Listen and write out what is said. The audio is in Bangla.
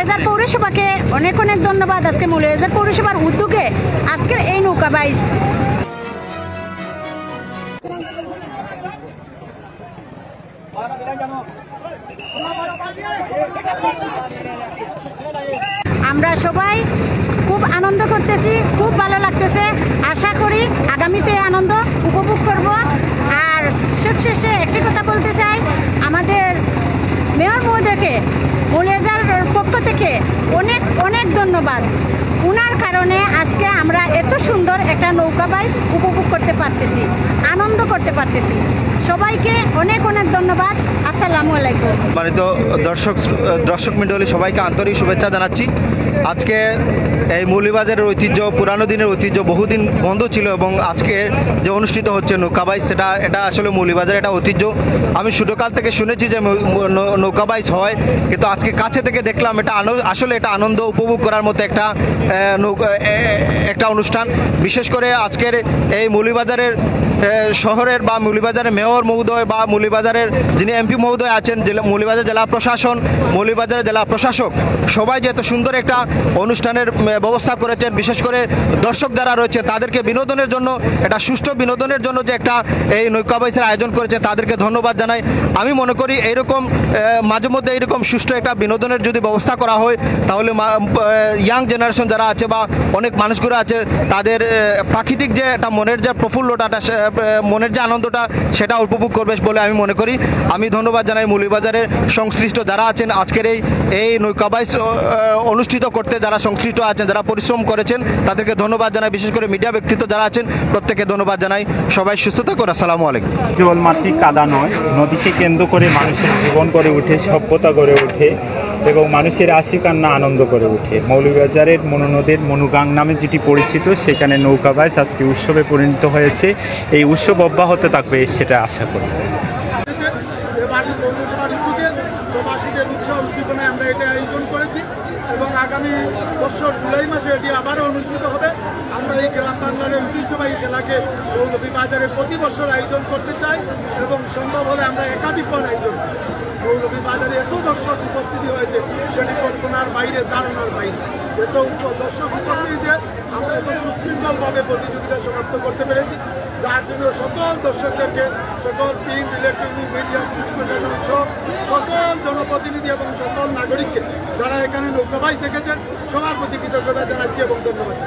মৌলভীবাজার পৌরসভাকে অনেক অনেক ধন্যবাদ। আজকে মৌলভীবাজার পৌরসভার উদ্যোগে আজকের এই নৌকা বাইচ। আমরা সবাই খুব আনন্দ করতেছি, খুব ভালো লাগতেছে। আশা করি আগামীতে আনন্দ উপভোগ করব। আর সবশেষে একটি কথা বলতে চাই, আমাদের মেয়র মহোদয়কে মৌলভীবাজার পক্ষ থেকে অনেক অনেক ধন্যবাদ। ওনার কারণে আজকে আমরা এত সুন্দর একটা নৌকা বাইচ উপভোগ করতে পারতেছি, আনন্দ করতে পারতেছি। সবাইকে অনেক অনেক ধন্যবাদ। আসসালামু আলাইকুম। মানে তো দর্শক মণ্ডলী সবাইকে আন্তরিক শুভেচ্ছা জানাচ্ছি। আজকে এই মৌলভীবাজারের ঐতিহ্য, পুরানো দিনের ঐতিহ্য বহুদিন বন্ধ ছিল এবং আজকে যে অনুষ্ঠিত হচ্ছে নৌকা বাইচ, এটা আসলে মৌলভীবাজারের একটা ঐতিহ্য। আমি ছোটোকাল থেকে শুনেছি যে নৌকা বাইচ হয়, কিন্তু আজকে কাছে থেকে দেখলাম এটা আসলে এটা আনন্দ উপভোগ করার মতো একটা অনুষ্ঠান। বিশেষ করে আজকের এই মৌলভীবাজারের শহরের বা মৌলভীবাজারের মেয়র মহোদয় বা মৌলভীবাজারের যিনি এমপি মহোদয় আছেন, মৌলভীবাজার জেলা প্রশাসন, মৌলভীবাজারের জেলা প্রশাসক, সবাই যে এত সুন্দর একটা অনুষ্ঠানের ব্যবস্থা করেছেন। বিশেষ করে দর্শক যারা রয়েছে তাদেরকে বিনোদনের জন্য, একটা সুষ্ঠু বিনোদনের জন্য যে একটা এই নৌকা বাইচের আয়োজন করেছে, তাদেরকে ধন্যবাদ জানাই। আমি মনে করি এইরকম মাঝে মধ্যে এইরকম সুষ্ঠু একটা বিনোদনের যদি ব্যবস্থা করা হয়, তাহলে ইয়াং জেনারেশন যারা আছে বা অনেক মানুষগুলো আছে, তাদের প্রাকৃতিক যে একটা মনের যে প্রফুল্লটা, মনের যে আনন্দটা, সেটা উপভোগ করবে বলে আমি মনে করি। আমি ধন্যবাদ জানাই মৌলভীবাজারের সংশ্লিষ্ট যারা আছেন, আজকের এই নৌকা বাইচ অনুষ্ঠিত করতে যারা সংশ্লিষ্ট আছেন, যারা পরিশ্রম করেছেন, তাদেরকে ধন্যবাদ জানাই। বিশেষ করে মিডিয়া ব্যক্তিত্ব যারা আছেন, প্রত্যেককে ধন্যবাদ জানাই। সবাই সুস্থ থাকুন। আসসালামু আলাইকুম। জল মাটি কাদা নয়, নদীকে কেন্দ্র করে মানুষের জীবন গড়ে ওঠে, সভ্যতা গড়ে ওঠে এবং মানুষের আশি কান্না আনন্দ করে ওঠে। মৌলভীবাজারের মনোনদের মনুগাং নামে যেটি পরিচিত, সেখানে নৌকা বাইচ আজকে উৎসবে পরিণত হয়েছে। এই উৎসব অব্যাহত থাকবে সেটা আশা করি। প্রবাসীদের উৎসব উদ্দীপনায় আমরা এটা আয়োজন করেছি এবং আগামী বছর জুলাই মাসে এটি আবারও অনুষ্ঠিত হবে। আমরা এই গ্রাম বাংলার ঐতিহ্যবাহী খেলাকে মৌলভীবাজারে প্রতি বছর আয়োজন করতে চাই এবং সম্ভব হলে আমরা একাধিকবার আয়োজন করি। মৌলভীবাজারে এত দর্শক উপস্থিতি হয়েছে, সেটি কল্পনার বাইরে, ধারণার বাইরে। এত দর্শক উপস্থিতিতে আমরা এত সুশৃঙ্খলভাবে প্রতিযোগিতা সমাপ্ত করতে পেরেছি, যার জন্য সকল দর্শকদেরকে, সকল প্রিন্ট, ইলেকট্রনিক মিডিয়া, প্রশাসন সহ সকল জনপ্রতিনিধি এবং সকল নাগরিককে যারা এখানে নৌকা বাইচ দেখেছেন, সবার প্রতি কৃতজ্ঞতা জানাচ্ছি এবং ধন্যবাদ।